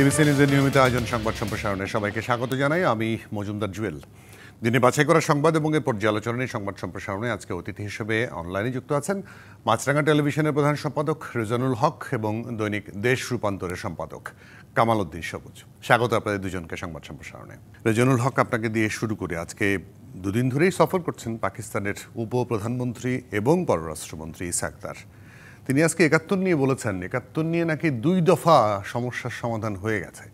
DBC নিউজের নিয়মিত আয়োজন সংবাদ সম্প্রসারণে সবাইকে স্বাগত জানাই। আমি মজুমদার জুয়েল। দিনে বাছাই করা সংবাদ এবং এর পর্যালোচনা নিয়ে সংবাদ সম্প্রসারণে আজকে অতিথি হিসেবে অনলাইনে যুক্ত আছেন মাছরাঙা টেলিভিশনের প্রধান সম্পাদক রেজানুল হক এবং দৈনিক দেশ রূপান্তরের সম্পাদক কামাল উদ্দিন সবুজ। স্বাগত আপনাদের দুজনকে সংবাদ সম্প্রসারণে। রেজানুল হক, আপনাকে দিয়ে শুরু করে, আজকে দুদিন ধরেই সফর করছেন পাকিস্তানের উপপ্রধানমন্ত্রী এবং পররাষ্ট্রমন্ত্রী ইসাক দার। তিনি আজকে ৭১ নিয়ে বলেছেন, ৭১ নিয়ে নাকি ২ দফা সমস্যার সমাধান হয়ে গেছে।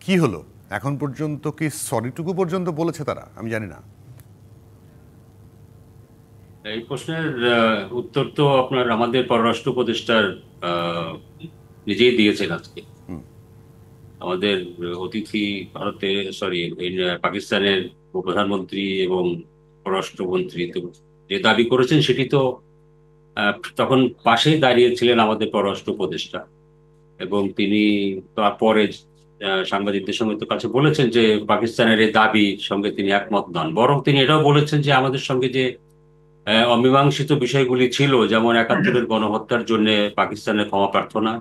কি হলো এখন পর্যন্ত? কি সরিটুকু পর্যন্ত বলেছে তারা? আমি জানি না। এই প্রশ্নের উত্তর তো আপনার আমাদের পররাষ্ট্র উপদেষ্টার নিজেই দিয়েছেন আজকে। আমাদের অতিথি পাকিস্তানের প্রধানমন্ত্রী এবং পররাষ্ট্রমন্ত্রী তো যে দাবি করেছেন সেটি তো তখন পাশেই দাঁড়িয়েছিলেন আমাদের পররাষ্ট্র উপদেষ্টা, এবং তিনি তারপরে সাংবাদিকদের সঙ্গে তো কাছে বলেছেন যে পাকিস্তানের এই দাবির সঙ্গে তিনি একমত নন, বরং তিনি এটাও বলেছেন যে আমাদের সঙ্গে যে অমীমাংসিত বিষয়গুলি ছিল, যেমন ৭১-এর গণহত্যার জন্য পাকিস্তানের ক্ষমা প্রার্থনা,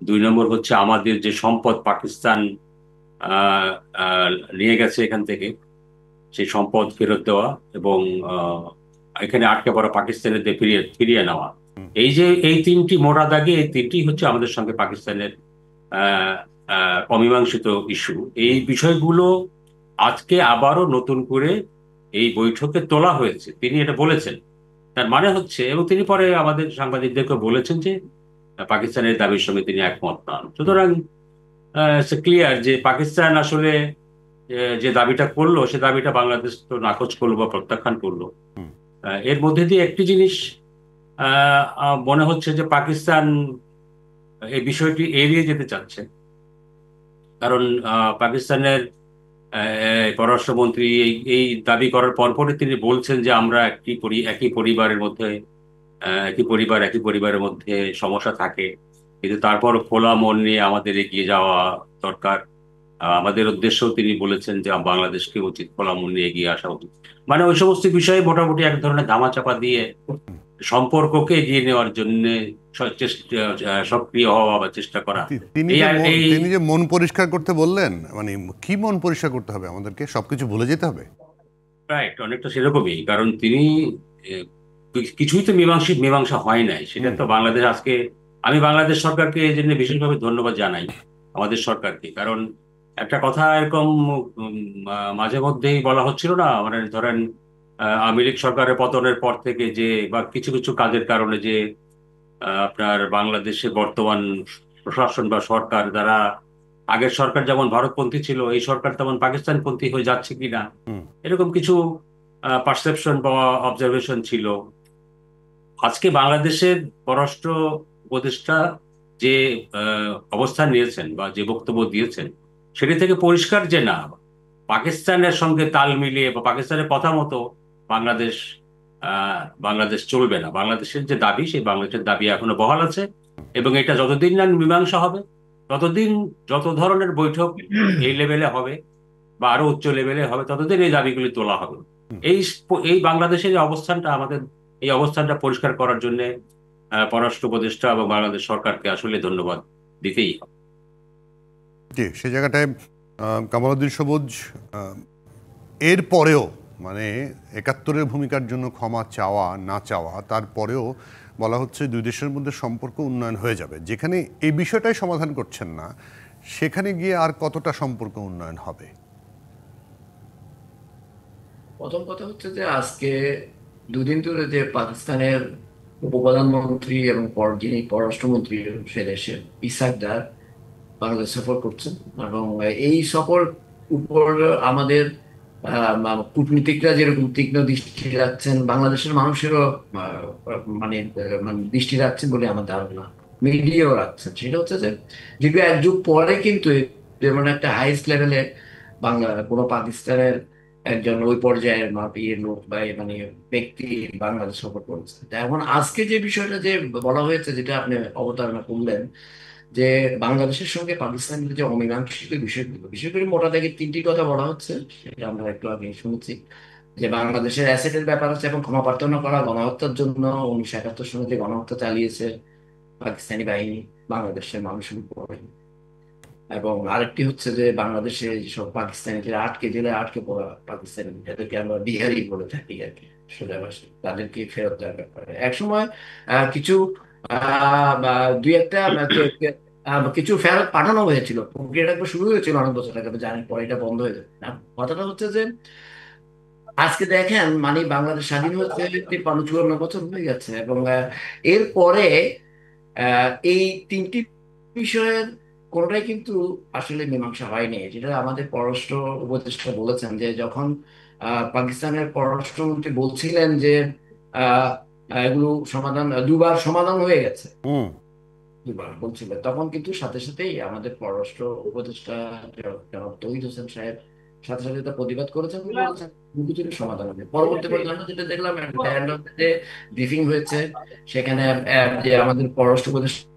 ২ নম্বর হচ্ছে আমাদের যে সম্পদ পাকিস্তান আহ, আহ, নিয়ে গেছে এখান থেকে, সেই সম্পদ ফেরত দেওয়া, এবং এখানে আটকে পড়া পাকিস্তানের ফিরিয়ে ফিরিয়ে নেওয়া। এই ৩টি মোটা দাগে, এই ৩টি হচ্ছে আমাদের সঙ্গে পাকিস্তানের আহ, অমীমাংসিত ইস্যু। এই বিষয়গুলো আজকে আবারও নতুন করে এই বৈঠকে তোলা হয়েছে, তিনি এটা বলেছেন। তার মানে হচ্ছে, এবং তিনি পরে আমাদের সাংবাদিকদেরকে বলেছেন যে পাকিস্তানের দাবির সঙ্গে তিনি একমত নন। সুতরাং ক্লিয়ার যে পাকিস্তান আসলে যে দাবিটা করলো, সে দাবিটা বাংলাদেশ তো নাকচ করলো বা প্রত্যাখ্যান করলো। এর মধ্যে দিয়ে একটি জিনিস মনে হচ্ছে যে পাকিস্তান এই বিষয়টি এড়িয়ে যেতে চাচ্ছে, কারণ পাকিস্তানের পররাষ্ট্রমন্ত্রী এই দাবি করার পরপরই তিনি বলছেন যে আমরা একই পরিবারের মধ্যে, একই পরিবারের মধ্যে সমস্যা থাকে, কিন্তু তারপর খোলা মন নিয়ে আমাদের এগিয়ে যাওয়া দরকার। আমাদের উদ্দেশ্যও তিনি বলেছেন যে বাংলাদেশকে উচিত খোলা মন নিয়ে এগিয়ে আসা উচিত। মানে ওই সমস্ত বিষয়ে মোটামুটি এক ধরনের ধামাচাপা দিয়ে সম্পর্ককে এগিয়ে নেওয়ার জন্য সক্রিয় হওয়া বা চেষ্টা করা। তিনি যে মন পরিষ্কার করতে বললেন, মানে কি মন পরিষ্কার করতে হবে? আমাদেরকে সবকিছু ভুলে যেতে হবে? রাইট, অনেকটা সেরকমই। কারণ তিনি কিছুই তো মীমাংসা হয় নাই, সেটা তো বাংলাদেশ আজকে, আমি বাংলাদেশ সরকারকে এই জন্য বিশেষভাবে ধন্যবাদ জানাই, আমাদের সরকারকে। কারণ একটা কথা এরকম মাঝে মধ্যেই বলা হচ্ছিল না, মানে ধরেন আওয়ামী লীগ সরকারের পতনের পর থেকে যে, বা কিছু কিছু কাজের কারণে যে আপনার বাংলাদেশের বর্তমান প্রশাসন বা সরকার, যারা আগের সরকার যেমন ভারতপন্থী ছিল, এই সরকার তেমন পাকিস্তানপন্থী হয়ে যাচ্ছে কিনা, এরকম কিছু পারসেপশন বা অবজারভেশন ছিল। আজকে বাংলাদেশের পররাষ্ট্র উপদেষ্টা যে অবস্থান নিয়েছেন বা যে বক্তব্য দিয়েছেন, সেটি থেকে পরিষ্কার যে না, পাকিস্তানের সঙ্গে তাল মিলিয়ে বা পাকিস্তানের কথা মতো বাংলাদেশ বাংলাদেশ চলবে না। বাংলাদেশের যে দাবি, সেই বাংলাদেশের দাবি এখনো বহাল আছে, এবং এটা যতদিন না মীমাংসা হবে, ততদিন যত ধরনের বৈঠক এই লেভেলে হবে বা আরো উচ্চ লেভেলে হবে, ততদিন এই দাবিগুলি তোলা হবে। এই এই বাংলাদেশের এই অবস্থানটা, আমাদের এই অবস্থানটা পরিষ্কার করার জন্য পররাষ্ট্র উপদেষ্টা এবং বাংলাদেশ সরকারকে আসলে ধন্যবাদ দিতেই হবে। জি, সে জায়গাটায় কামাল উদ্দিন সবুজ, এর পরেও মানে ৭১-এর ভূমিকার জন্য ক্ষমা চাওয়া না চাওয়া, তারপরেও বলা হচ্ছে দুই দেশের মধ্যে সম্পর্ক উন্নয়ন হয়ে যাবে। যেখানে এই বিষয়টাই সমাধান করছেন না, সেখানে গিয়ে আর কতটা সম্পর্ক উন্নয়ন হবে? প্রথম কথা হচ্ছে যে আজকে দুদিন ধরে যে পাকিস্তানের উপপ্রধানমন্ত্রী এবং যিনি পররাষ্ট্রমন্ত্রী সে দেশের ইসাক দার বাংলাদেশ সফর করছেন, এবং এই সফর উপর আমাদের কূটনীতিকরা যেরকম তীক্ষ্ণ দৃষ্টি রাখছেন, বাংলাদেশের মানুষেরও মানে দৃষ্টি রাখছেন বলে আমার ধারণা, মিডিয়াও রাখছেন। সেটা হচ্ছে যে দীর্ঘ এক যুগ পরে কিন্তু যেমন একটা হাইস্ট লেভেলে কোনো পাকিস্তানের একজন ওই পর্যায়ের লোক বা মানে ব্যক্তি বাংলাদেশ সফর করেছে। এখন আজকে যে বিষয়টা যে বলা হয়েছে, যেটা আপনি অবতারণা করলেন, যে বাংলাদেশের সঙ্গে পাকিস্তানের যে অমীমাংসিত বিষয়গুলো, বিশেষ করে মোটা দাগে 3টি কথা বলা হচ্ছে, সেটা আমরা একটু আগে শুনেছি। যে বাংলাদেশের অ্যাসেটের ব্যাপার আছে, এবং ক্ষমা প্রার্থনা করা গণহত্যার জন্য 1971 সালে যে গণহত্যা চালিয়েছে পাকিস্তানি বাহিনী বাংলাদেশের মানুষের উপরে। এবং আরেকটি হচ্ছে যে বাংলাদেশে যেসব পাকিস্তানি যারা জেলায় আটকে পড়া পাকিস্তানি, যাদেরকে আমরা বিহারি বলে থাকি আর কি সোজা ভাষায়, তাদেরকে ফেরত দেওয়ার ব্যাপারে একসময় কিছু বা দুই একটা কিছু ফেরত পাঠানো হয়েছিল, প্রক্রিয়াটা একবার শুরু হয়েছিল অনেক বছর আগে, তো জানি পরে এটা বন্ধ হয়ে যাবে। কথাটা হচ্ছে যে আজকে দেখেন মানে বাংলাদেশ স্বাধীন হচ্ছে 53-54 বছর হয়ে গেছে, এবং এরপরে এই তিনটি বিষয়ের কোনোটাই কিন্তু আসলে মীমাংসা হয়নি, যেটা আমাদের পররাষ্ট্র উপদেষ্টা বলেছেন যে যখন পাকিস্তানের পররাষ্ট্রমন্ত্রী বলছিলেন যে আহ, এগুলো সমাধান দুবার সমাধান হয়ে গেছে, হুম। দুবার বলছিলেন, তখন কিন্তু সাথে সাথেই আমাদের পররাষ্ট্র উপদেষ্টা জনাব তৌহিদ হোসেন সাহেব সাথে সাথে তা প্রতিবাদ করেছেন এবং বলেছেন কিছুটা সমাধান হবে। পরবর্তী পর্যায়ে আমরা যেটা দেখলাম যে ব্রিফিং হয়েছে, সেখানে যে আমাদের পররাষ্ট্র উপদেষ্টা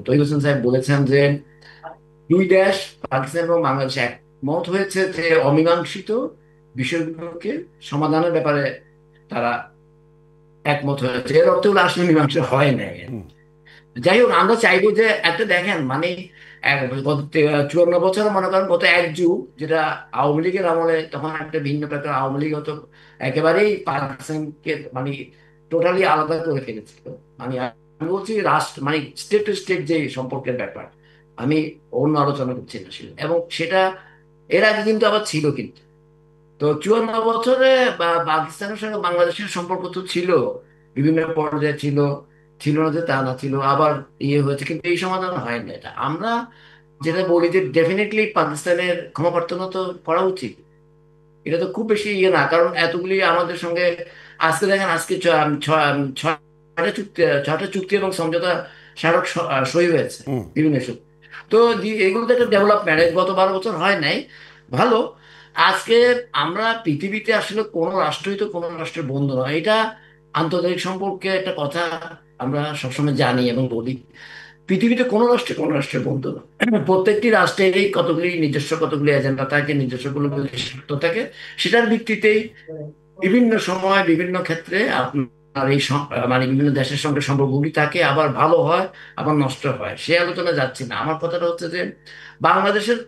তৌহিদ হোসেন সাহেব বলেছেন যে দুই দেশ পাকিস্তান এবং বাংলাদেশ একমত হয়েছে যে অমীমাংসিত বিষয়গুলোকে সমাধানের ব্যাপারে তারা একমত হয়েছে। এর অর্থ হলো আসলে মীমাংসা হয় নাই। যাই হোক, আমরা চাইবো যে একটা দেখেন মানে গত 54 বছর মনে করেন গত এক যুগ, যেটা আওয়ামী লীগের আমলে তখন একটা ভিন্ন প্রকার আওয়ামী লীগ হতো, একেবারেই পাকিস্তানকে মানে টোটালি আলাদা করে ফেলেছিল। মানে আমি বলছি রাষ্ট্র মানে স্টেট টু স্টেট যে সম্পর্কের ব্যাপার, আমি অন্য আলোচনা করছি না সেটা। এবং সেটা এর আগে কিন্তু আবার ছিল কিন্তু। তো 54 বছরে পাকিস্তানের সঙ্গে বাংলাদেশের সম্পর্ক তো ছিল, বিভিন্ন পর্যায়ে ছিল, ছিল না যে তা না, ছিল আবার ইয়ে হয়েছে, কিন্তু এই সমাধান হয় না। এটা আমরা যেটা বলি যে ডেফিনেটলি পাকিস্তানের ক্ষমা প্রার্থনা তো করা উচিত, এটা তো খুব বেশি ইয়ে না, কারণ এতগুলি আমাদের সঙ্গে আজকে দেখেন আজকে ছয়টা চুক্তি এবং সমঝোতা স্মারক সই হয়েছে হুম। বিভিন্ন ইস্যু। তো এগুলো তো একটা ডেভেলপমেন্ট, গত 12 বছর হয় নাই, ভালো। আজকে আমরা পৃথিবীতে আসলে কোনো রাষ্ট্রই তো কোনো রাষ্ট্রের বন্ধু নয়, এটা আন্তর্জাতিক সম্পর্কে একটা কথা আমরা সবসময় জানি এবং বলি। পৃথিবীতে কোনো রাষ্ট্রের বন্ধু না, প্রত্যেকটি রাষ্ট্রেরই কতগুলি এজেন্ডা থাকে, নিজস্বগুলো স্বার্থ থাকে, সেটার ভিত্তিতেই বিভিন্ন সময় বিভিন্ন ক্ষেত্রে আপনার মানে বিভিন্ন দেশের সঙ্গে সম্পর্কগুলি থাকে, আবার ভালো হয় আবার নষ্ট হয়, সে আলোচনা যাচ্ছি না। আমার কথাটা হচ্ছে যে বাংলাদেশের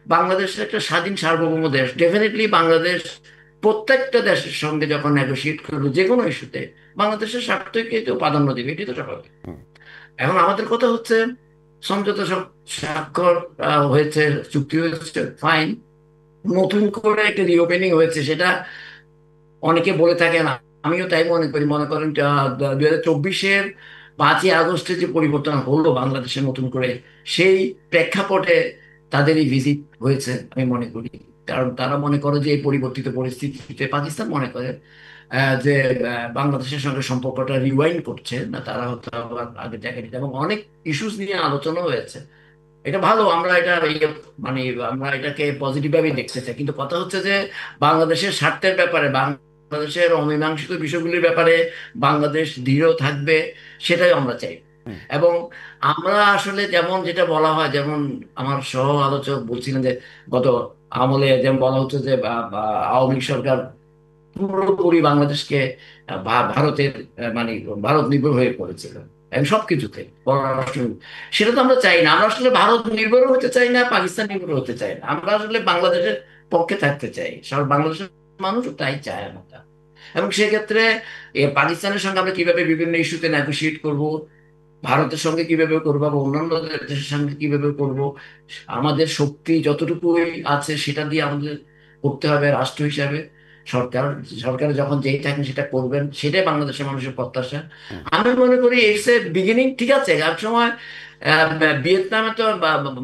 বাংলাদেশের একটা স্বাধীন সার্বভৌম দেশ, ডেফিনেটলি বাংলাদেশ প্রত্যেকটা দেশের সঙ্গে যখন নেগোশিয়েট করবে যে কোনো ইস্যুতে বাংলাদেশের স্বার্থকে তো প্রাধান্য দিবে, এটি তো স্বাভাবিক। এখন আমাদের কথা হচ্ছে সমঝোতা সব স্বাক্ষর হয়েছে, চুক্তি হয়েছে, ফাইন। নতুন করে একটা রিওপেনিং হয়েছে, সেটা অনেকে বলে থাকেন, আমিও তাই মনে করি। মনে করেন 2024-এর 5ই আগস্টে যে পরিবর্তন হলো বাংলাদেশে নতুন করে, সেই প্রেক্ষাপটে তাদের এই ভিজিট হয়েছে আমি মনে করি। কারণ তারা মনে করে যে এই পরিবর্তিত পরিস্থিতিতে পাকিস্তান মনে করে যে বাংলাদেশের সঙ্গে সম্পর্কটা রিওয়াইন্ড করছে না, তারা হয়তো আবার আগে জায়গায় নিতে, এবং অনেক ইস্যুস নিয়ে আলোচনা হয়েছে। এটা ভালো, আমরা এটা মানে আমরা এটাকে পজিটিভ ভাবে দেখতে চাই, কিন্তু কথা হচ্ছে যে বাংলাদেশের স্বার্থের ব্যাপারে, বাংলাদেশের অমীমাংসিত বিষয়গুলির ব্যাপারে বাংলাদেশ দৃঢ় থাকবে, সেটাই আমরা চাই। এবং আমরা আসলে যেমন যেটা বলা হয়, যেমন আমার সহ আলোচক বলছিলেন যে গত আমলে যেমন বলা হচ্ছে যে আওয়ামী লীগ সরকার পুরোপুরি বাংলাদেশকে ভারতের মানে ভারত নির্ভর হয়ে পড়েছিল এবং সবকিছুতে পররাষ্ট্র। সেটা তো আমরা চাই না, আমরা আসলে ভারত নির্ভর হতে চাই না, পাকিস্তান নির্ভর হতে চাই না, আমরা আসলে বাংলাদেশের পক্ষে থাকতে চাই, সব বাংলাদেশের মানুষ তাই চায় আমরা। এবং সেক্ষেত্রে পাকিস্তানের সঙ্গে আমরা কিভাবে বিভিন্ন ইস্যুতে নেগোশিয়েট করব, ভারতের সঙ্গে কিভাবে করবো বা অন্যান্য দেশের সঙ্গে কিভাবে করব, আমাদের শক্তি যতটুকুই আছে সেটা দিয়ে আমাদের করতে হবে রাষ্ট্র হিসাবে। সরকার সরকার যখন যেই থাকেন সেটা করবেন, সেটাই বাংলাদেশের মানুষের প্রত্যাশা। আমি মনে করি ইটস এ বিগিনিং, ঠিক আছে। এক সময় ভিয়েতনামে তো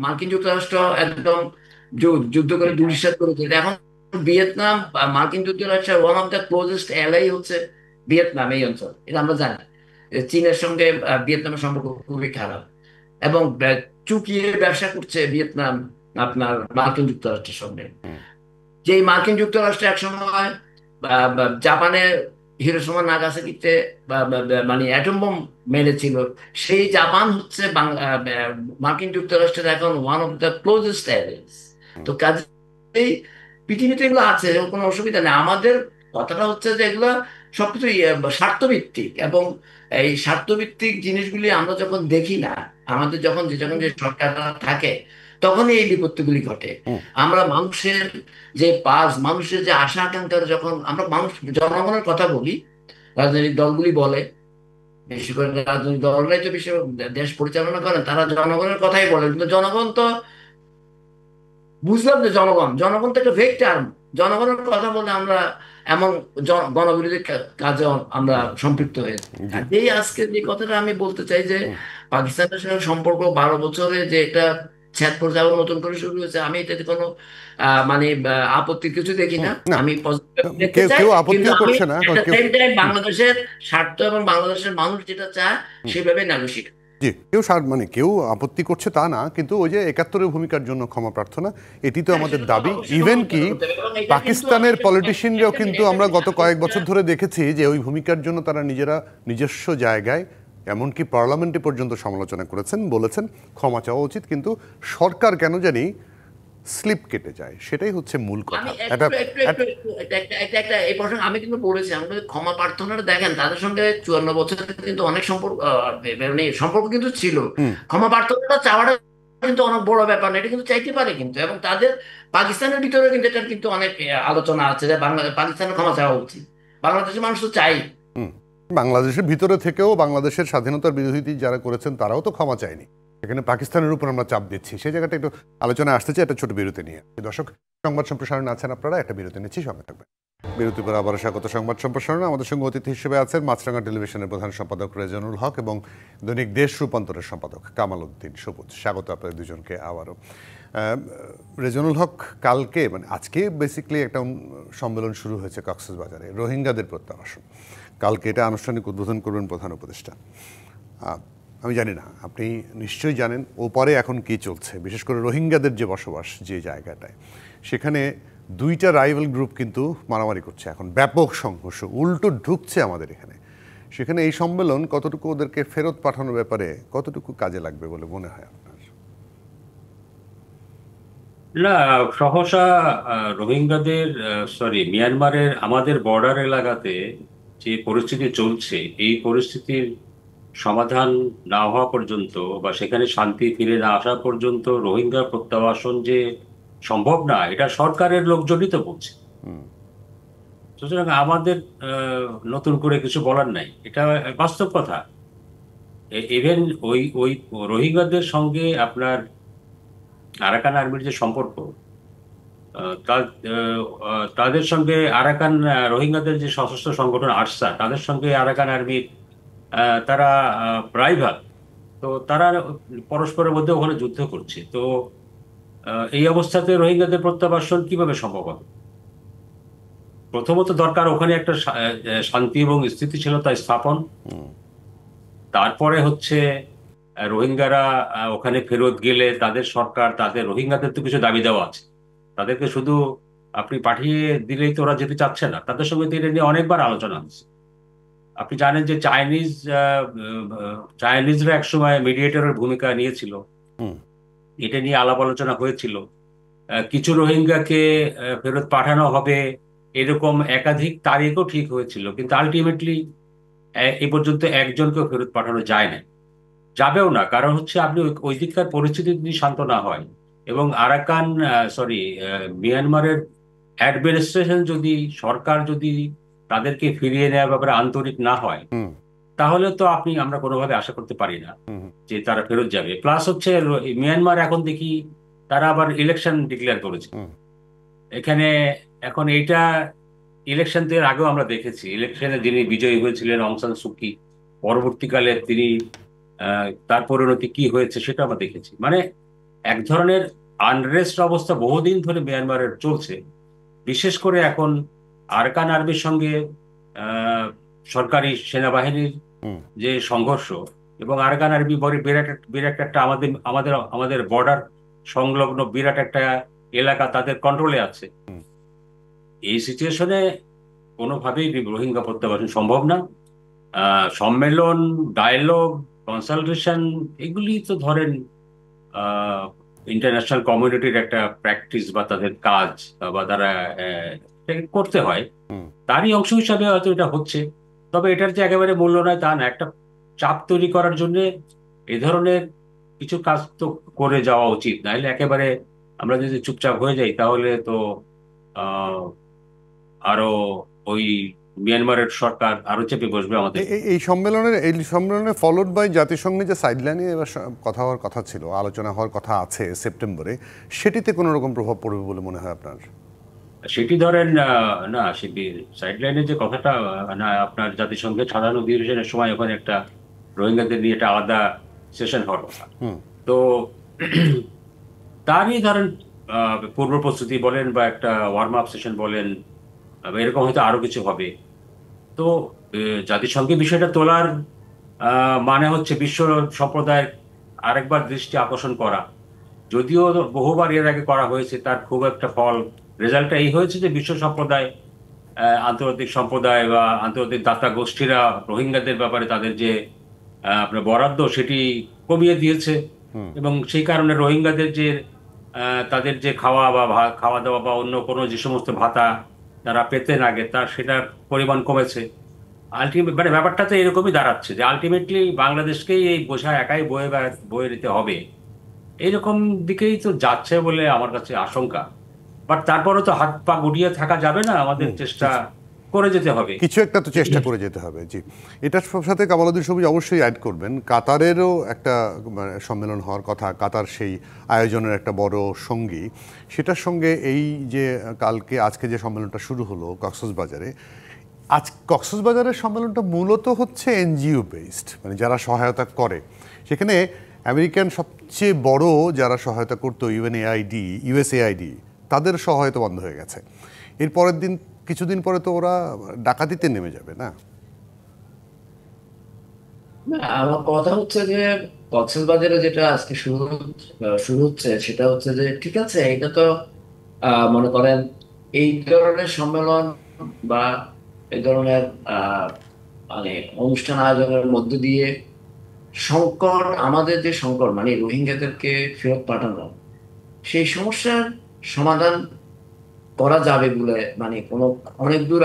মার্কিন যুক্তরাষ্ট্র একদম যুদ্ধ করে ধূলিসাৎ করেছে, এখন ভিয়েতনাম মার্কিন যুক্তরাষ্ট্রের one of the closest ally হচ্ছে ভিয়েতনাম, এই অঞ্চল, এটা আমরা জানি। চীনের সঙ্গে ভিয়েতনামের সম্পর্ক খুবই খারাপ, এবং চুকিয়ে ব্যবসা করছে ভিয়েতনাম আপনার মার্কিন যুক্তরাষ্ট্রের সঙ্গে। যে মার্কিন যুক্তরাষ্ট্র একসময় জাপানে হিরোশিমা নাগাসাকিতে মানে অ্যাটম বোম মেরেছিল, সেই জাপান হচ্ছে মার্কিন যুক্তরাষ্ট্রের এখন one of the closest allies. তো কাজেই পৃথিবীতে এগুলো আছে, এর কোনো অসুবিধা নেই। আমাদের কথাটা হচ্ছে যে এগুলো সবকিছু স্বার্থভিত্তিক, এবং এই স্বার্থভিত্তিক জিনিসগুলি আমরা যখন দেখি না, আমাদের যখন যে সরকাররা থাকে, তখনই এই বিপত্তিগুলি ঘটে। হুম, আমরা মানুষের যে আশা আকাঙ্ক্ষা, যখন আমরা জনগণের কথা বলি, রাজনৈতিক দলগুলি বলে, বিশেষ করে রাজনৈতিক দলরাই তো বেশি দেশ পরিচালনা করেন, তারা জনগণের কথাই বলে, কিন্তু জনগণ তো, বুঝলাম যে জনগণ তো একটা ভেগ টার্ম। জনগণের কথা বলে আমরা এমন গণবিরোধী কাজে আমরা সম্পৃক্ত হয়েছি। জি, আর এই আজকে যে কথাটা আমি বলতে চাই যে হুম, পাকিস্তানের সঙ্গে সম্পর্ক 12 বছরে যে একটা ছেদ পড়ে আবার নতুন করে শুরু হয়েছে, আমি এটাতে কোনো মানে আপত্তির কিছু দেখি হুম, না। না, আমি পজিটিভ দেখতে কেউ চাই, কেউ কিন্তু আপত্তিও আমি করছে না, একটা কেউ, সেম টাইম বাংলাদেশের স্বার্থ এবং বাংলাদেশের মানুষ যেটা চায় হুম, সেভাবে নেগোশিয়েট। জি, মানে কেউ আপত্তি করছে তা না, কিন্তু ওই যে 71-এর ভূমিকার জন্য ক্ষমা প্রার্থনা, এটি তো হ্যাঁ, আমাদের সেটা তো দাবি। অবশ্যই ইভেন সমালোচনা কি করতে হবে, এবং এটা কিন্তু পাকিস্তানের আসলে পলিটিশিয়ানরাও একটা কিন্তু মিনিট, আমরা গত কয়েক একটা বছর ধরে দেখেছি যে ওই ভূমিকার জন্য তারা নিজেরা নিজস্ব জায়গায়, এমনকি পার্লামেন্টে পর্যন্ত সমালোচনা করেছেন, বলেছেন ক্ষমা চাওয়া উচিত, কিন্তু সরকার কেন জানি স্লিপ কেটে যায়, সেটাই হচ্ছে মূল কথা। আমি এটা একটু একটু একটু একটু একটা এই প্রসঙ্গে আমি কিন্তু বলেছি, আমাদের ক্ষমা প্রার্থনাটা দেখেন, তাদের সঙ্গে 54 বছর কিন্তু অনেক সম্পর্ক, মানে সম্পর্ক কিন্তু ছিল। হুম, ক্ষমা প্রার্থনাটা চাওয়াটা কিন্তু অনেক বড় ব্যাপার না, এটা কিন্তু চাইতে পারে কিন্তু, এবং তাদের পাকিস্তানের ভিতরে কিন্তু এটা কিন্তু অনেক আলোচনা আছে যে পাকিস্তানের ক্ষমা চাওয়া উচিত। বাংলাদেশের মানুষ তো চাই। হুম, বাংলাদেশের ভিতরে থেকেও বাংলাদেশের স্বাধীনতার বিরোধী যারা করেছেন তারাও তো ক্ষমা চায়নি, এখানে পাকিস্তানের উপর আমরা চাপ দিচ্ছি, সেই জায়গাটা একটু আলোচনায় আসতে চাই একটা ছোট বিরতি নিয়ে। দর্শক, সংবাদ সম্প্রসারণে আছেন আপনারা, একটা বিরতি নিচ্ছি, সঙ্গে থাকবেন। বিরতির পর আবারও স্বাগত সংবাদ সম্প্রসারণে। আমাদের সঙ্গে অতিথি হিসেবে আছেন মাছরাঙা টেলিভিশনের প্রধান সম্পাদক রেজানুল হক এবং দৈনিক দেশ রূপান্তরের সম্পাদক কামাল উদ্দিন সবুজ। স্বাগত আপনাদের দুজনকে আবারও। রেজানুল হক, কালকে মানে আজকে বেসিক্যালি একটা সম্মেলন শুরু হয়েছে কক্সবাজারে, রোহিঙ্গাদের প্রত্যাবাসন। কালকে এটা আনুষ্ঠানিক উদ্বোধন করবেন প্রধান উপদেষ্টা। আমি জানি না, আপনি নিশ্চয়ই জানেন ওপারে এখন কি চলছে, বিশেষ করে রোহিঙ্গাদের যে বসবাস যে জায়গাটায়, সেখানে দুইটা রাইভাল গ্রুপ কিন্তু মারামারি করছে, এখন ব্যাপক সংঘর্ষ উল্টো ঢুকছে আমাদের এখানে। সেখানে এই সম্মেলন কতটুকু ওদেরকে ফেরত পাঠানোর ব্যাপারে কতটুকু কাজে লাগবে বলে মনে হয় আপনার? না, সহসা রোহিঙ্গাদের, মিয়ানমারের আমাদের বর্ডার এলাকাতে যে পরিস্থিতি চলছে, এই পরিস্থিতির সমাধান না হওয়া পর্যন্ত বা সেখানে শান্তি ফিরে না আসা পর্যন্ত রোহিঙ্গা প্রত্যাবাসন যে সম্ভব না, এটা সরকারের লোকজনই তো বলছে। হুম, সুতরাং আমাদের নতুন করে কিছু বলার নাই, এটা বাস্তব কথা। ইভেন ওই ওই রোহিঙ্গাদের সঙ্গে আপনার আরাকান আর্মির যে সম্পর্ক, তাদের সঙ্গে আরাকান রোহিঙ্গাদের যে সশস্ত্র সংগঠন আরসা, তাদের সঙ্গে আরাকান আর্মির তারা রাইভাল। তো তারা পরস্পরের মধ্যে ওখানে যুদ্ধ করছে। তো এই অবস্থাতে রোহিঙ্গাদের প্রত্যাবাসন কিভাবে সম্ভব হবে? প্রথমত দরকার ওখানে একটা শান্তি এবং স্থিতিশীলতা স্থাপন। হুম, তারপরে হচ্ছে রোহিঙ্গারা ওখানে ফেরত গেলে তাদের সরকার, তাদের রোহিঙ্গাদের তো কিছু দাবি দেওয়া আছে। তাদেরকে শুধু আপনি পাঠিয়ে দিলেই তো ওরা যেতে চাচ্ছে না, তাদের সঙ্গে তো এটা নিয়ে অনেকবার আলোচনা হচ্ছে। আপনি জানেন যে চাইনিজরা একসময় মিডিয়েটরের ভূমিকা নিয়েছিল, হুম, এটা নিয়ে আলাপ আলোচনা হয়েছিল। কিছু রোহিঙ্গাকে ফেরত পাঠানো হবে, এরকম একাধিক তারিখও ঠিক হয়েছিল, কিন্তু আলটিমেটলি এ পর্যন্ত একজনকেও ফেরত পাঠানো যায় না, যাবেও না। কারণ হচ্ছে আপনি ওই দিককার পরিস্থিতি যদি শান্ত না হয় এবং আরাকান মিয়ানমারের অ্যাডমিনিস্ট্রেশন যদি, সরকার যদি তাদেরকে ফিরিয়ে নেওয়ার ব্যাপারে আন্তরিক না হয়, হুম, তাহলে তো আমরা কোনোভাবে আশা করতে পারি না হুম, যে তারা ফেরত যাবে। প্লাস হচ্ছে মিয়ানমার এখন দেখি তারা আবার ইলেকশন ডিক্লেয়ার করেছে হুম, এখানে। এখন এইটা ইলেকশনের আগেও আমরা দেখেছি, ইলেকশনে যিনি বিজয়ী হয়েছিলেন অং সান সুকি, পরবর্তীকালে তিনি তার পরিণতি কি হয়েছে সেটা আমরা দেখেছি। মানে এক ধরনের আনরেস্ট অবস্থা বহুদিন ধরে মিয়ানমারের চলছে। বিশেষ করে এখন আরাকান আর্মির সঙ্গে আহ, সরকারি সেনাবাহিনীর হুম, যে সংঘর্ষ, এবং আরাকান আর্মি বিরাট বিরাট একটা আমাদের আমাদের আমাদের বর্ডার সংলগ্ন বিরাট একটা এলাকা তাদের কন্ট্রোলে আছে। হুম, এই সিচুয়েশনে কোনোভাবেই রোহিঙ্গা প্রত্যাবাসন সম্ভব না। সম্মেলন, ডায়ালগ, কনসালটেশন, এগুলি তো ধরেন ইন্টারন্যাশনাল কমিউনিটির একটা প্র্যাকটিস বা তাদের কাজ, বা তারা এটাকে করতে হয়, হুম, তারই অংশ হিসাবে হয়তো এটা হচ্ছে। তবে এটার যে একেবারে মূল্য নয় তা না, একটা চাপ তৈরি করার জন্য এ ধরনের কিছু কাজ তো করে যাওয়া উচিত, নাহলে একেবারে আমরা যদি চুপচাপ হয়ে যাই তাহলে তো আহ আরো ওই মিয়ানমারের সরকার আরো চেপে বসবে আমাদের। এই সম্মেলনে ফলোড বাই জাতিসংঘে যে সাইডলাইনে এবার কথা হওয়ার কথা ছিল, আলোচনা হওয়ার কথা আছে সেপ্টেম্বরে, সেটিতে কোনো রকম প্রভাব পড়বে বলে মনে হয় আপনার? সেটি ধরেন না, সেটি সাইডলাইনের যে কথাটা, না আপনার জাতিসংঘের সাধারণ অধিবেশনের সময় ওখানে একটা রোহিঙ্গাদের নিয়ে একটা আলাদা সেশন হওয়ার কথা। তো তারই ধরেন পূর্ব প্রস্তুতি বলেন বা একটা ওয়ার্ম আপ সেশন বলেন, বা এরকম হয়তো আরো কিছু হবে। তো জাতিসংঘে বিষয়টা তোলার মানে হচ্ছে বিশ্ব সম্প্রদায়ের আরেকবার দৃষ্টি আকর্ষণ করা। যদিও বহুবার এর আগে করা হয়েছে, তার খুব একটা রেজাল্টটা এই হয়েছে যে বিশ্ব সম্প্রদায়, আন্তর্জাতিক সম্প্রদায় বা আন্তর্জাতিক দাতা গোষ্ঠীরা রোহিঙ্গাদের ব্যাপারে তাদের যে আপনার বরাদ্দ সেটি কমিয়ে দিয়েছে, এবং সেই কারণে রোহিঙ্গাদের যে তাদের যে খাওয়া দাওয়া বা অন্য কোনো যে সমস্ত ভাতা তারা পেতেন আগে, তার সেটার পরিমাণ কমেছে। আলটিমেট মানে ব্যাপারটা তো এরকমই দাঁড়াচ্ছে যে আলটিমেটলি বাংলাদেশকেই এই বোঝা একাই বয়ে নিতে হবে, এইরকম দিকেই তো যাচ্ছে বলে আমার কাছে আশঙ্কা। বাট তারপরে তো হাত পা গুটিয়ে থাকা যাবে না, আমাদের চেষ্টা করে যেতে হবে, কিছু একটা তো চেষ্টা করে যেতে হবে। জি, এটার সাথে কামালউদ্দিন সবুজ অবশ্যই অ্যাড করবেন, কাতারেরও একটা সম্মেলন হওয়ার কথা, কাতার সেই আয়োজনের একটা বড় সঙ্গী। সেটার সঙ্গে এই যে আজকে যে সম্মেলনটা শুরু হলো কক্সবাজারে, কক্সবাজারের সম্মেলনটা মূলত হচ্ছে এনজিও বেসড, মানে যারা সহায়তা করে। সেখানে আমেরিকান সবচেয়ে বড় যারা সহায়তা করতো ইউএসএআইডি, তাদের সহায়তা বন্ধ হয়ে গেছে। এর পরের দিন, কিছুদিন পরে তো ওরা ডাকাতিতে নেমে যাবে না? না, আমার কথা হচ্ছে যে কক্সবাজারে যেটা আজকে শুরু হচ্ছে সেটা হচ্ছে যে ঠিক আছে, এটা তো মনে করেন এই ধরনের সম্মেলন বা এই ধরনের আহ মানে অনুষ্ঠান আয়োজনের মধ্য দিয়ে আমাদের যে সংকট মানে রোহিঙ্গাদেরকে ফেরত পাঠানো, সেই সমস্যার সমাধান করা যাবে বলে মানে অনেক দূর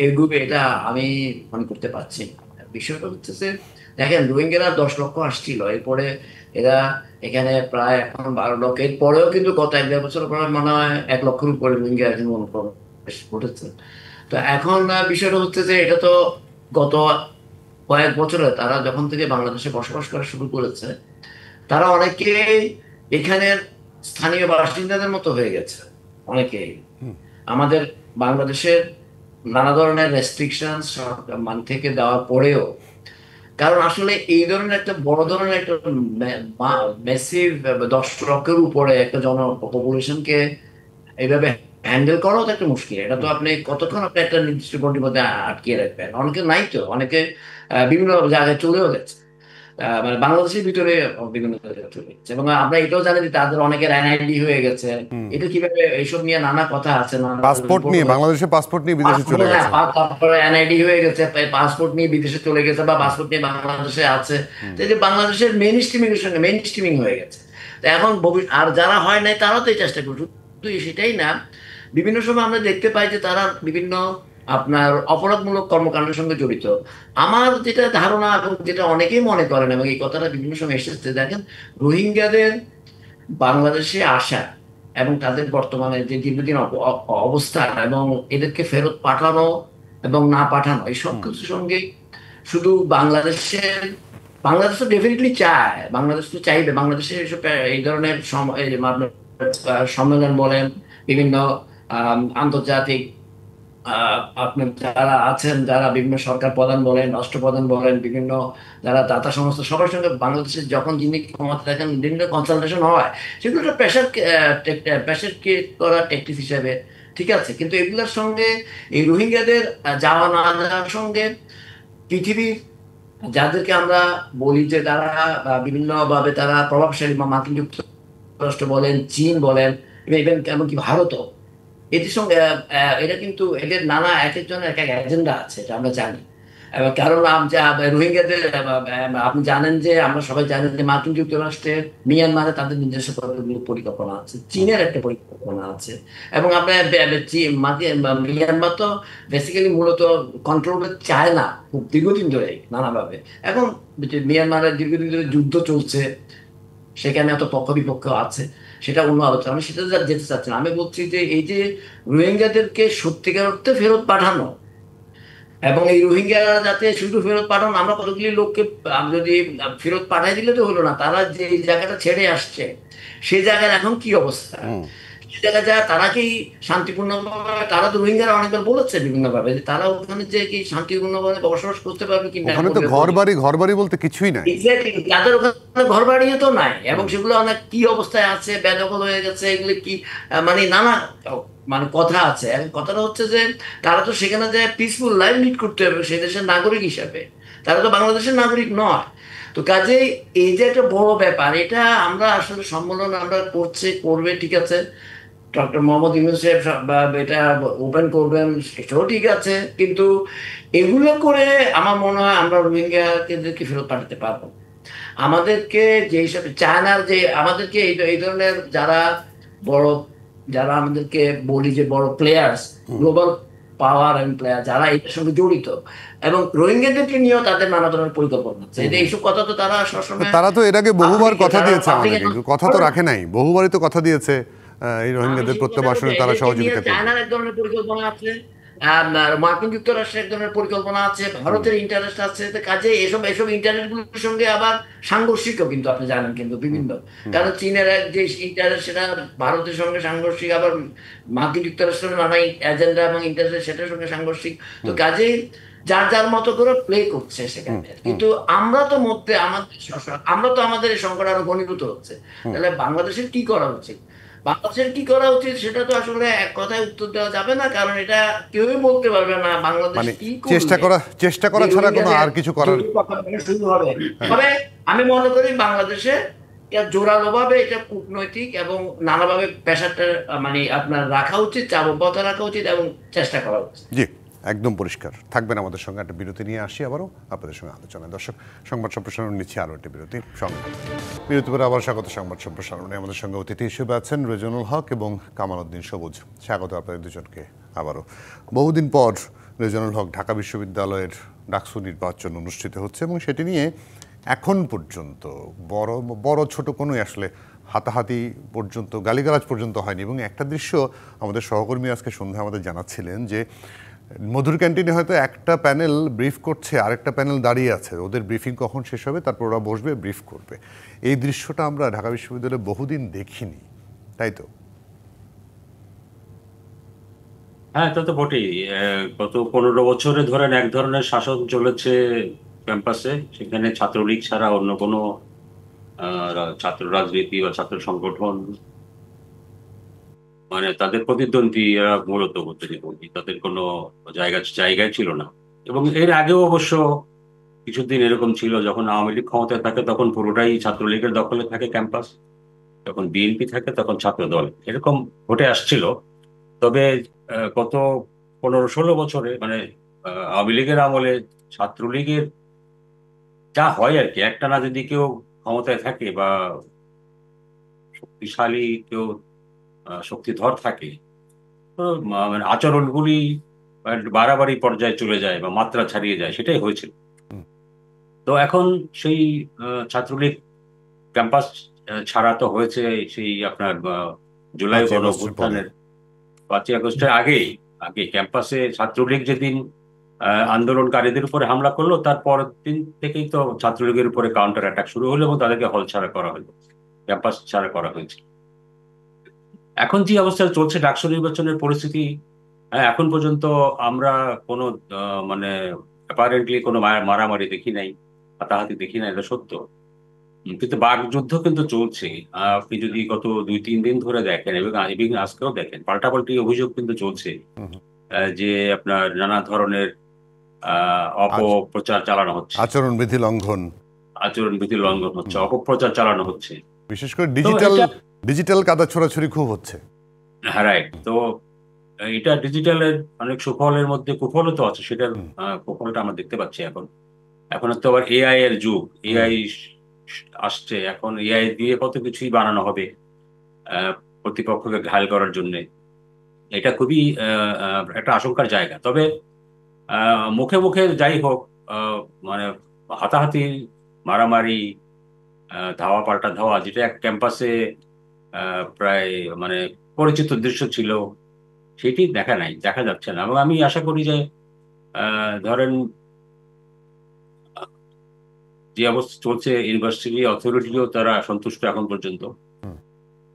এগুবে এটা আমি মনে করতে পারছি না। বিষয়টা হচ্ছে যে দেখেন, রোহিঙ্গারা 10 লক্ষ আসছিল, এরপরে এরা এখানে প্রায় এখন 12 লক্ষ, এরপরেও কিন্তু গত 1-1.5 বছর পরে মনে হয় 1 লক্ষের উপরে রোহিঙ্গা এখন অনুপ্রবেশ ঘটেছে। তো এখন বিষয়টা হচ্ছে যে এটা তো গত কয়েক বছরে তারা যখন থেকে বাংলাদেশে বসবাস করা শুরু করেছে, তারা অনেকেই এখানের স্থানীয় বাসিন্দাদের মতো হয়ে গেছে। অনেকেই আমাদের বাংলাদেশের নানা ধরনের রেস্ট্রিকশন মান থেকে দেওয়ার পরেও, কারণ আসলে এই ধরনের একটা বড় ধরনের একটা মেসিভ 10 লক্ষের উপরে একটা পপুলেশনকে এইভাবে হ্যান্ডেল করাও তো একটা মুশকিল। এটা তো আপনি কতক্ষণ আপনি একটা নির্দিষ্ট গণ্ডির মধ্যে আটকিয়ে রাখবেন। অনেকে নাই, তো অনেকে বিভিন্ন জায়গায় চলেও গেছে, মানে বাংলাদেশের ভিতরে বিভিন্ন জায়গায় চলে গেছে। এবং আমরা এটাও জানি যে তাদের অনেকের এনআইডি হয়ে গেছে। এটা কিভাবে, এইসব নিয়ে নানা কথা আছে, বাংলাদেশের পাসপোর্ট নিয়ে বিদেশে চলে গেছে, তারপরে এনআইডি হয়ে গেছে, পাসপোর্ট নিয়ে বিদেশে চলে গেছে, বা পাসপোর্ট নিয়ে বাংলাদেশে আছে। তো এই যে বাংলাদেশের মেইন স্ট্রিমিং হয়ে গেছে। তো এখন আর যারা হয় নাই তারাও তো এই চেষ্টা করছে। শুধু সেটাই না, বিভিন্ন সময় আমরা দেখতে পাই যে তারা বিভিন্ন আপনার অপরাধমূলক কর্মকাণ্ডের সঙ্গে জড়িত। আমার যেটা ধারণা এবং যেটা অনেকেই মনে করেন এবং এই কথাটা বিভিন্ন সময় এসেছে, দেখেন রোহিঙ্গাদের বাংলাদেশে আসা এবং তাদের বর্তমানে যে দীর্ঘদিন অবস্থান এবং এদেরকে ফেরত পাঠানো এবং না পাঠানো, এই সব কিছুর সঙ্গে শুধু বাংলাদেশ তো ডেফিনেটলি চায়, বাংলাদেশ তো চাইবে, বাংলাদেশে এইসব এই ধরনের সম্মেলন বলেন, বিভিন্ন আন্তর্জাতিক আপনার যারা আছেন, যারা বিভিন্ন সরকার প্রধান বলেন, রাষ্ট্রপ্রধান বলেন, বিভিন্ন যারা দাতা সংস্থা, সবার সঙ্গে বাংলাদেশের যখন যিনি ক্ষমতা দেখেন বিভিন্ন কনসালটেশন হয়, সেগুলো একটা প্রেশার ক্রিয়েট করা ট্যাকটিক্স হিসেবে ঠিক আছে। কিন্তু এগুলোর সঙ্গে এই রোহিঙ্গাদের যাওয়া না যাওয়ার সঙ্গে পৃথিবীর যাদেরকে আমরা বলি যে তারা বিভিন্নভাবে তারা প্রভাবশালী, মার্কিন যুক্তরাষ্ট্র বলেন, চীন বলেন, ইভেন এমনকি ভারতও, এদের সঙ্গে এটা কিন্তু এদের নানা এক একজনের এক এক এজেন্ডা আছে, এটা আমরা জানি। কারণ রোহিঙ্গাদের আপনি জানেন যে, আমরা সবাই জানেন যে মার্কিন যুক্তরাষ্ট্রের মিয়ানমারে তাদের নিজস্ব পরিকল্পনা আছে, চীনের একটা পরিকল্পনা আছে, এবং আপনার মিয়ানমার তো বেসিক্যালি মূলত কন্ট্রোল করতে চায় না খুব দীর্ঘদিন ধরে নানাভাবে। এখন মিয়ানমারের দীর্ঘদিন ধরে যুদ্ধ চলছে, সেখানে এত পক্ষ বিপক্ষ আছে, সেটা অন্য আলোচনা, আমি সেটা যেতে চাচ্ছি না। আমি বলছি যে এই যে রোহিঙ্গাদেরকে সত্যিকার অর্থে ফেরত পাঠানো, এবং এই রোহিঙ্গারা যাতে শুধু ফেরত পাঠানো, আমরা কতগুলি লোককে যদি ফেরত পাঠাই দিলে তো হলো না, তারা যে জায়গাটা ছেড়ে আসছে সেই জায়গার এখন কি অবস্থা, হুম। সে জায়গায় যায় তারা কি শান্তিপূর্ণভাবে, তারা তো রোহিঙ্গারা অনেকবার বলেছে বিভিন্ন ভাবে যে তারা ওখানে যে কি শান্তিপূর্ণভাবে বসবাস করতে পারবে কি না ওখানে তো করবে। ঘর বাড়ি বলতে কিছুই নাই। এক্স্যাক্টলি, তাদের ওখানে ঘর বাড়িও তো নাই, এবং সেগুলো অনেক কি অবস্থায় আছে, বেদখল হয়ে গেছে, এগুলো কি মানে নানা মানে কথা আছে। এখন কথাটা হচ্ছে যে তারা তো সেখানে যে পিসফুল লাইফ লিড করতে হবে সেই দেশের নাগরিক হিসাবে, তারা তো বাংলাদেশের নাগরিক নয়। তো কাজেই এই যে একটা বড় ব্যাপার, এটা আমরা আসলে সম্মেলন আমরা করবে ঠিক আছে, ডক্টর মোহাম্মদ ইউনূস সাহেব এটা ওপেন করবেন, সেটাও ঠিক আছে, কিন্তু এগুলো করে আমার মনে হয় আমরা রোহিঙ্গাদেরকে ফেরত পাঠাতে পারবো। আমাদেরকে যে হিসাবে চায়নার যে আমাদেরকে এই ধরনের যারা বড়, যারা আমাদেরকে বলি যে বড় players, global power and player, যারা এটার সঙ্গে জড়িত, এবং রোহিঙ্গাদেরকে নিয়েও তাদের নানা ধরনের পরিকল্পনা আছে, এইসব কথা তো তারা সবসময় তারা তো এর আগে বহুবার কথা তারা দিয়েছে public আমাদেরকে, কিন্তু কথা তো রাখে নাই। বহুবারই তো কথা দিয়েছে এই আমি রোহিঙ্গাদের সেই কথাটা বলছি, প্রত্যাবাসনে তারা এদেরকে নিয়ে সহযোগিতা করবে। চায়নার এক ধরনের পরিকল্পনা আছে, মার্কিন যুক্তরাষ্ট্রের এক ধরনের পরিকল্পনা আছে, ভারতের ইন্টারেস্ট আছে। তো কাজে এসব এসব ইন্টারেস্ট গুলোর সঙ্গে আবার সাংঘর্ষিকও কিন্তু আপনি জানেন কিন্তু বিভিন্ন, কারণ চীনের এক যে ইন্টারেস্ট সেটা ভারতের সঙ্গে সাংঘর্ষিক, আবার মার্কিন যুক্তরাষ্ট্রের নানা এজেন্ডা এবং ইন্টারেস্ট সেটার সঙ্গে সাংঘর্ষিক। তো কাজেই যার যার মতো করে প্লে করছে সেখানে, কিন্তু আমরা তো মধ্যে আমরা তো আমাদের এই সংকট আরো ঘনীভূত হচ্ছে। তাহলে বাংলাদেশের কি করা উচিত? বাংলাদেশের কি করা উচিত সেটা তো আসলে এক কথায় উত্তর দেওয়া যাবে না, কারণ এটা কেউই বলতে পারবে না বাংলাদেশ মানে কি চেষ্টা করা ছাড়া কোনো আর কিছু করার। শুরু হবে। তবে আমি মনে করি বাংলাদেশে জোরালো ভাবে এটা কূটনৈতিক এবং নানাভাবে প্রেশারটা মানে আপনার রাখা উচিত, চাপ অব্যাহত রাখা উচিত এবং চেষ্টা করা উচিত। জি, একদম পরিষ্কার থাকবেন আমাদের সঙ্গে। একটা বিরতি নিয়ে আসি আবারও আপনাদের সঙ্গে আলোচনায়। দর্শক, সংবাদ সম্প্রসারণ নিচ্ছে আরও একটি বিরতির সঙ্গে। বিরতি পরে আবার স্বাগত সংবাদ সম্প্রসারণে। আমাদের সঙ্গে অতিথি হিসেবে আছেন রেজানুল হক এবং কামাল উদ্দিন সবুজ। স্বাগত আপনাদের দুজনকে আবারও। বহুদিন পর রেজানুল হক, ঢাকা বিশ্ববিদ্যালয়ের ডাকসু নির্বাচন অনুষ্ঠিত হচ্ছে এবং সেটি নিয়ে এখন পর্যন্ত বড় ছোট কোনো আসলে হাতাহাতি পর্যন্ত, গালিগালাজ পর্যন্ত হয়নি। এবং একটা দৃশ্য আমাদের সহকর্মী আজকে সন্ধ্যায় আমাদের জানাচ্ছিলেন যে মধুর ক্যান্টিনে হয়তো একটা প্যানেল ব্রিফ করছে, আরেকটা প্যানেল দাঁড়িয়ে আছে, ওদের ব্রিফিং কখন শেষ হবে তারপর ওরা বসবে ব্রিফ করবে। এই দৃশ্যটা আমরা ঢাকা বিশ্ববিদ্যালয়ে বহুদিন দেখিনি, তাই তো? হ্যাঁ, তা তো বটেই। গত 15 বছরে ধরেন এক ধরনের শাসন চলেছে ক্যাম্পাসে, সেখানে ছাত্রলীগ ছাড়া অন্য কোনো ছাত্র রাজনীতি বা ছাত্র সংগঠন, মানে তাদের প্রতিদ্বন্দ্বী মূলত প্রতিদ্বন্দ্বী, তাদের কোনো জায়গায় ছিল না। এবং এর আগেও অবশ্য কিছুদিন এরকম ছিল, যখন আওয়ামী লীগ ক্ষমতায় থাকে তখন পুরোটাই ছাত্রলীগের দখলে থাকে ক্যাম্পাস, যখন বিএনপি থাকে তখন ছাত্র দল, এরকম ঘটে আসছিল। তবে গত 15-16 বছরে মানে আওয়ামী লীগের আমলে ছাত্রলীগের যা হয় আর কি, একটানা যদি কেউ ক্ষমতায় থাকে বা শক্তিশালী কেউ শক্তিধর থাকে, তো মানে আচরণগুলি বাড়াবাড়ি পর্যায়ে চলে যায় বা মাত্রা ছাড়িয়ে যায়, সেটাই হয়েছিল। তো এখন সেই ছাত্রলীগ ক্যাম্পাস ছাড়া তো হয়েছে সেই আপনার জুলাই 5ই গণ আগস্টের পরে। অভ্যুত্থানের 5ই আগস্টের আগে ক্যাম্পাসে ছাত্রলীগ যেদিন আন্দোলনকারীদের উপরে হামলা করলো, তার পরের দিন থেকেই তো ছাত্রলীগের উপরে কাউন্টার অ্যাটাক শুরু হলো এবং তাদেরকে হল ছাড়া করা হলো, ক্যাম্পাস ছাড়া করা হয়েছে। এখন যে অবস্থা চলছে ডাকসু নির্বাচনের পরিস্থিতি, এখন পর্যন্ত আমরা কোনো মানে অ্যাপারেন্টলি কোনো মারামারি দেখি নাই, হাতাহাতি দেখি নাই, এটা সত্য। কিন্তু বাকযুদ্ধ কিন্তু চলছে। আপনি যদি গত 2-3 দিন ধরে দেখেন এবং আজকেও দেখেন, পাল্টাপাল্টি অভিযোগ কিন্তু চলছে যে আপনার নানা ধরনের অপপ্রচার চালানো হচ্ছে, আচরণবিধি লঙ্ঘন, আচরণবিধি লঙ্ঘন হচ্ছে, অপপ্রচার চালানো হচ্ছে। বিশেষ করে তো ডিজিটাল কাদা ছোড়াছুড়ি খুব হচ্ছে। হ্যাঁ, রাইট। তো এটা ডিজিটালের অনেক সুফলের মধ্যে কুফলও তো আছে, সেটার কুফলটা আমরা দেখতে পাচ্ছি এখন। এখন তো আবার এআই এর যুগ, এআই আসছে, এখন এআই দিয়ে কত কিছুই বানানো হবে প্রতিপক্ষকে ঘায়েল করার জন্য। এটা খুবই একটা আশঙ্কার জায়গা। তবে মুখে মুখে যাই হোক, মানে হাতাহাতি, মারামারি, ধাওয়া পাল্টা ধাওয়া, যেটা এক ক্যাম্পাসে প্রায় মানে পরিচিত দৃশ্য ছিল, সেটি দেখা যাচ্ছে না। এবং আমি আশা করি যে ধরেন যে অবস্থা চলছে, ইউনিভার্সিটি অথরিটিও তারা সন্তুষ্ট এখন পর্যন্ত।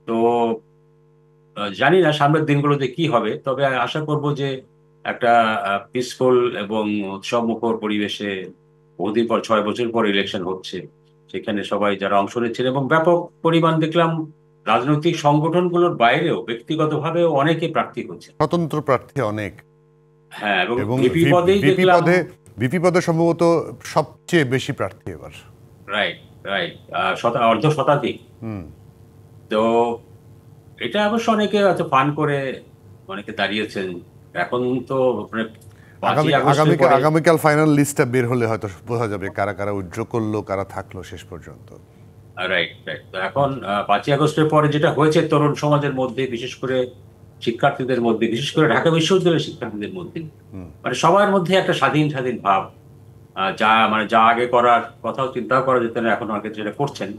তো জানি না সামনের দিনগুলোতে কি হবে, তবে আশা করব যে একটা পিসফুল এবং উৎসবমুখর পরিবেশে, বহুদিন পর 6 বছর পর ইলেকশন হচ্ছে, সেখানে সবাই যারা অংশ নিচ্ছেন, এবং ব্যাপক পরিমাণ দেখলাম রাজনৈতিক সংগঠনগুলোর বাইরেও ব্যক্তিগতভাবেও অনেকে প্রার্থী হচ্ছে। স্বতন্ত্র প্রার্থী অনেক, হ্যাঁ, এবং এবং ভিপি পদেই ভিপি দেখলাম। পদে ভিপি পদে সম্ভবত সবচেয়ে বেশি প্রার্থী এবার। রাইট, রাইট, অর্ধ শতাধিক। হুম। তো এটা অবশ্য অনেকে হয়তো ফান করে অনেকে দাঁড়িয়েছেন। এখন তো মানে 5ই আগস্টের পরে। আগামীকাল ফাইনাল লিস্টটা বের হলে হয়তো বোঝা যাবে কারা কারা উইথড্র করলো, কারা থাকলো শেষ পর্যন্ত। Right, right. তো এখন 5ই আগস্টের পরে যেটা হয়েছে তরুণ সমাজের মধ্যে, বিশেষ করে শিক্ষার্থীদের মধ্যে, বিশেষ করে ঢাকা বিশ্ববিদ্যালয়ের শিক্ষার্থীদের মধ্যে, মানে সবার মধ্যে একটা স্বাধীন স্বাধীন ভাব, যা আগে করার কথাও চিন্তাও করা যেত না, এখন আগে যেটা করছেন।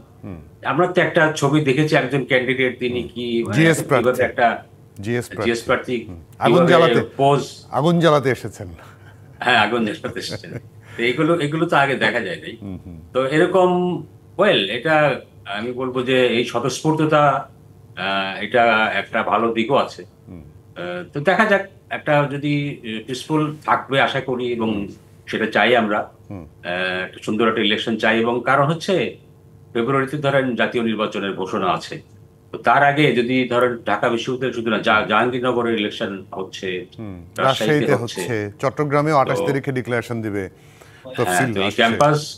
আমরা তো একটা ছবি দেখেছি, একজন ক্যান্ডিডেট তিনি কি জিএস কিভাবে প্রার্থী, একটা জিএস জিএস প্রার্থী আগুন জ্বালাতে পোজ। আগুন জ্বালাতে এসেছেন। হ্যাঁ, আগুন জ্বালাতে এসেছেন। তো এগুলো তো আগে দেখা যায় নাই। তো এরকম, এটা আমি বলবো যে এই স্বতঃস্ফূর্ততা, এটা একটা ভালো দিকও আছে। তো দেখা যাক, একটা যদি পিসফুল থাকবে আশা করি, এবং সেটা চাই আমরা। একটা সুন্দর একটা ইলেকশন চাই, এবং কারণ হচ্ছে ফেব্রুয়ারিতে ধরেন জাতীয় নির্বাচনের ঘোষণা আছে। তো তার আগে যদি ধরেন ঢাকা বিশ্ববিদ্যালয় শুধু না, জাহাঙ্গীরনগরের ইলেকশন হচ্ছে, রাজশাহীতে রাজশাহীতে হচ্ছে, হচ্ছে, চট্টগ্রামেও 28 তো তারিখে ডিক্লারেশন দিবে, হ্যাঁ, তফসিল তো এই আসছে,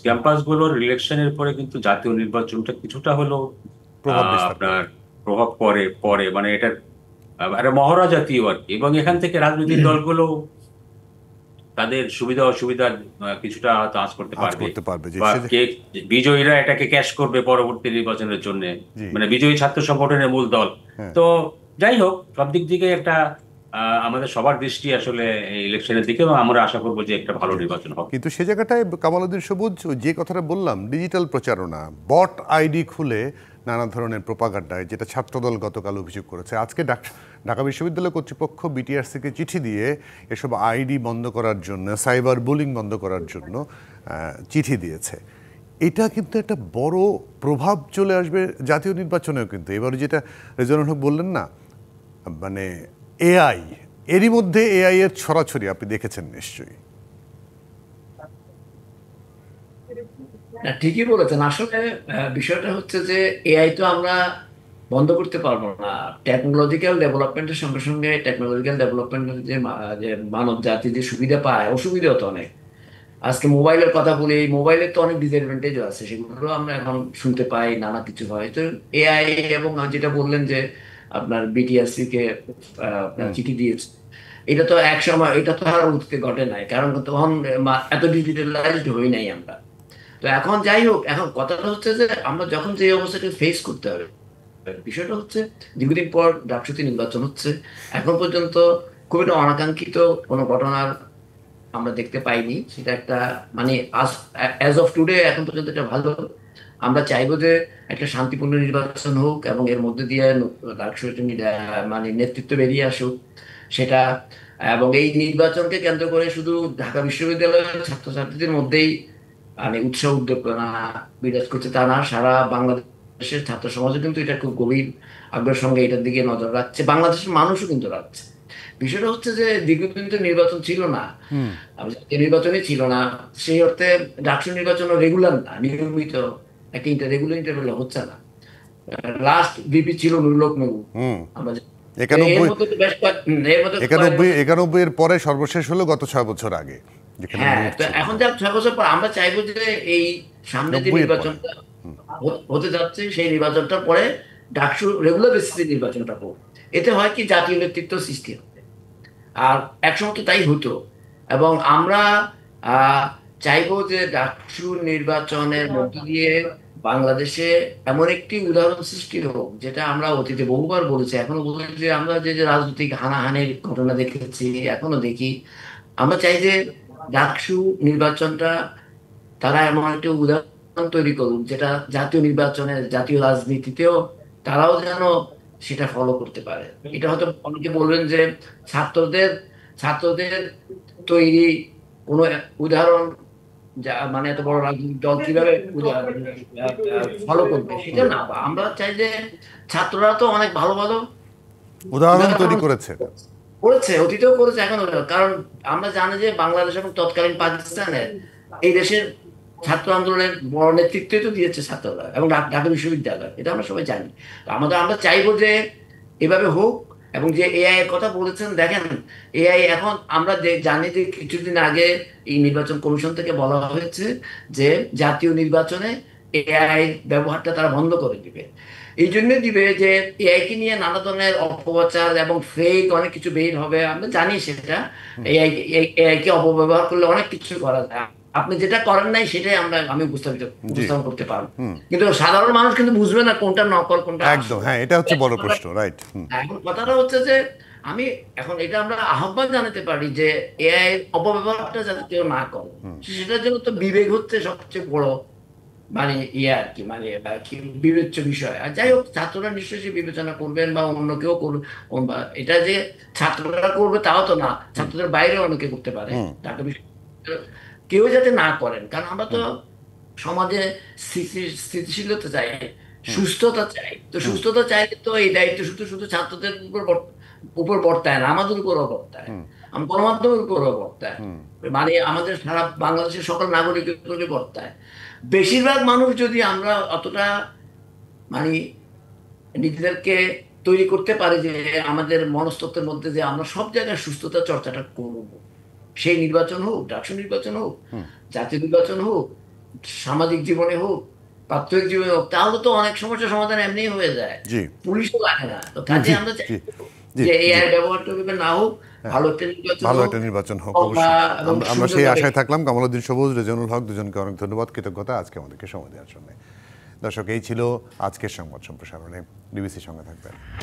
ক্যাম্পাস গুলোর ইলেকশনের পরে কিন্তু জাতীয় নির্বাচনটা কিছুটা হলেও প্রভাব বিস্তার আপনার করবে। প্রভাব পড়ে, মানে এটার একটা মহড়া জাতীয় আর কি। এবং এখান থেকে রাজনৈতিক দলগুলো তাদের সুবিধা অসুবিধার কিছুটা হয়তো আঁচ করতে আজ পারবে, করতে পারবে যে বা সে বিজয়ীরা এটাকে ক্যাশ করবে পরবর্তী নির্বাচনের জন্য, জি। মানে বিজয়ী ছাত্র সংগঠনের মূল দল। হ্যাঁ। তো যাই হোক, সব দিক থেকে একটা আমাদের সবার দৃষ্টি আসলে এই ইলেকশনের দিকে, এবং আমরা আশা করবো যে একটা ভালো নির্বাচন হবে। কিন্তু সে জায়গাটায় কামালউদ্দিন সবুজ ওই যে কথাটা বললাম, ডিজিটাল প্রচারণা, বট আইডি খুলে নানা ধরনের প্রোপাগান্ডায়, যেটা ছাত্রদল গতকাল অভিযোগ করেছে, আজকে ঢাকা বিশ্ববিদ্যালয় কর্তৃপক্ষ বিটিআরসিকে চিঠি দিয়ে এসব আইডি বন্ধ করার জন্য, সাইবার বুলিং বন্ধ করার জন্য চিঠি দিয়েছে। এটা কিন্তু একটা বড় প্রভাব চলে আসবে জাতীয় নির্বাচনেও। কিন্তু এবার যেটা রেজানুল হক বললেন না, মানে এআই, এরই মধ্যে এআই এর ছড়াছড়ি আপনি দেখেছেন নিশ্চয়ই। না, ঠিকই বলেছেন। আসলে বিষয়টা হচ্ছে যে এআই তো আমরা বন্ধ করতে পারবো না। টেকনোলজিক্যাল ডেভেলপমেন্টের সঙ্গে সঙ্গে টেকনোলজিক্যাল ডেভেলপমেন্টের যে মানব জাতি যে সুবিধা পায়, অসুবিধাও তো অনেক। আজকে মোবাইলের কথা বলি, মোবাইলের তো অনেক ডিসঅ্যাডভান্টেজও আছে, সেগুলো আমরা এখন শুনতে পাই, নানা কিছু হয়। তো এআই, এবং যেটা বললেন যে আপনার বিটিআরসি কে আপনার চিঠি দিয়েছে, এটা তো এক সময়, এটা তো আর উঠতে ঘটে নাই, কারণ তখন এত ডিজিটালাইজড হই নাই আমরা। তো এখন যাই হোক, এখন কথাটা হচ্ছে যে আমরা যখন যে অবস্থাটা ফেস করতে হবে, বিষয়টা হচ্ছে দীর্ঘদিন পর ডাকসুতে নির্বাচন হচ্ছে। এখন পর্যন্ত খুব একটা অনাকাঙ্ক্ষিত কোনো ঘটনার আমরা দেখতে পাইনি। সেটা একটা মানে অ্যাজ অফ টুডে এখন পর্যন্ত এটা ভালো। আমরা চাইবো যে একটা শান্তিপূর্ণ নির্বাচন হোক, এবং এর মধ্যে দিয়ে ডাকসুতে মানে নেতৃত্ব বেরিয়ে আসুক সেটা। এবং এই নির্বাচনকে কেন্দ্র করে শুধু ঢাকা বিশ্ববিদ্যালয়ের ছাত্রছাত্রীদের মধ্যেই মানে উৎসাহ উদ্দীপনা বিরাজ করছে তা না, সারা বাংলাদেশের ছাত্র সমাজও কিন্তু এটা খুব গভীর আগ্রহের সঙ্গে এটার দিকে নজর রাখছে, বাংলাদেশের মানুষও কিন্তু রাখছে। বিষয়টা হচ্ছে যে দীর্ঘদিন তো নির্বাচন ছিল না, জাতীয় নির্বাচনই ছিল না, সেই অর্থে ডাকসু নির্বাচন রেগুলার না, নিয়মিত একটা রেগুলার ইন্টারভেল হচ্ছে না। লাস্ট ভিপি ছিল নুরুল হক নূর। আমরা এর মধ্যে তো বেশ এর মধ্যে 91 এর পরে সর্বশেষ হলো গত 6 বছর আগে, যেখানে হ্যাঁ। তো এখন যা 6 বছর পর আমরা চাইবো যে এই সামনে যে 90 এর নির্বাচনটা হতে যাচ্ছে, সেই নির্বাচনটার পরে ডাকসু রেগুলার বেসিসে নির্বাচনটা হোক। এতে হয় কি, জাতীয় নেতৃত্ব সৃষ্টি হবে। আর একসময় তো তাই হতো। এবং আমরা চাইবো যে ডাকসু নির্বাচনের মধ্য দিয়ে বাংলাদেশে এমন একটি উদাহরণ সৃষ্টি হোক, যেটা আমরা অতীতে বহুবার বলেছি, এখনো বলি যে আমরা যে যে রাজনৈতিক হানাহানির ঘটনা দেখেছি, এখনো দেখি। আমরা চাই যে ডাকসু নির্বাচনটা তারা এমন একটা উদাহরণ তৈরি করুন, যেটা জাতীয় নির্বাচনে, জাতীয় রাজনীতিতেও তারাও যেন সেটা ফলো করতে পারে। এটা হয়তো অনেকে বলবেন যে ছাত্রদের ছাত্রদের তৈরি কোনো উদাহরণ, যা মানে এত বড় রাজনৈতিক দল কিভাবে ফলো করবে সেটা না। আমরা চাই যে ছাত্ররা তো অনেক ভালো ভালো উদাহরণ তৈরি উদাহরণ করেছে। করেছে, অতীতেও করেছে, এখনো করে। কারণ আমরা জানি যে বাংলাদেশ এবং তৎকালীন পাকিস্তানের এই দেশের ছাত্র আন্দোলনের বড় নেতৃত্বই তো দিয়েছে ছাত্ররা এবং ঢাকা বিশ্ববিদ্যালয়, এটা আমরা সবাই জানি। তো আমরা চাইবো যে এভাবে হোক। এবং যে এআই এর কথা বলেছেন, দেখেন এআই এখন আমরা জানি যে কিছুদিন আগে এই নির্বাচন কমিশন থেকে বলা হয়েছে যে জাতীয় নির্বাচনে এআই ব্যবহারটা তারা বন্ধ করে দিবে। এই জন্য দিবে যে এআই কে নিয়ে নানা ধরনের অপপ্রচার এবং ফেক অনেক কিছু বের হবে, আমরা জানি সেটা। এআই এআই কে অপব্যবহার করলে অনেক কিছু করা যায়। আপনি যেটা করেন নাই সেটাই আমি উপস্থাপন করতে পারবো, কিন্তু সাধারণ মানুষ কিন্তু বুঝবে না কোনটা নকল কোনটা একদম, হ্যাঁ, এটা হচ্ছে বড় প্রশ্ন, রাইট। এখন কথাটা হচ্ছে যে আমি এখন এটা আমরা আহ্বান জানাতে পারি যে এআই অপব্যবহারটা যাতে কেউ না করে, সেটার জন্য তো বিবেক হচ্ছে সবচেয়ে বড় মানে আর কি, মানে কি বিবেচ্য বিষয়। আর যাই হোক, ছাত্ররা নিশ্চয়ই বিবেচনা করবেন বা অন্য কেউ করবে। এটা যে ছাত্ররা করবে তাও তো না, ছাত্রদের বাইরে অনেকে করতে পারে। ঢাকা বিশ্ববিদ্যালয় কেউ যাতে না করেন, কারণ আমরা তো সমাজে স্থিতিশীলতা চাই, সুস্থতা চাই। তো সুস্থতা চাইলে তো এই দায়িত্ব শুধু শুধু ছাত্রদের উপর বর্তায় না, আমাদের উপরও বর্তায়, আমার গণমাধ্যমের উপরও বর্তায়, মানে আমাদের সারা বাংলাদেশের সকল নাগরিকের উপরে বর্তায়। বেশিরভাগ মানুষ যদি আমরা অতটা মানে নিজেদেরকে তৈরি করতে পারি যে আমাদের মনস্তত্ত্বের মধ্যে যে আমরা সব জায়গায় সুস্থতা চর্চাটা করব, সেই নির্বাচন হোক, ডাকসু নির্বাচন হোক, জাতীয় নির্বাচন হোক, সামাজিক জীবনে হোক, প্রাত্যহিক জীবনে হোক, তাহলে তো অনেক সমস্যার সমাধান এমনি হয়ে যায়, পুলিশও লাগে না। তো কাজে আমরা চাই যে এআই ব্যবহারটা না হোক, ভালো একটা নির্বাচন হোক। আমরা সেই আশায় থাকলাম। কামালউদ্দিন সবুজ, রেজানুল হক, দুজনকে অনেক ধন্যবাদ, কৃতজ্ঞতা আজকে আমাদেরকে সময় দেওয়ার জন্য। দর্শক, এই ছিল আজকের সংবাদ সম্প্রসারণে। ডিবিসির সঙ্গে থাকবেন।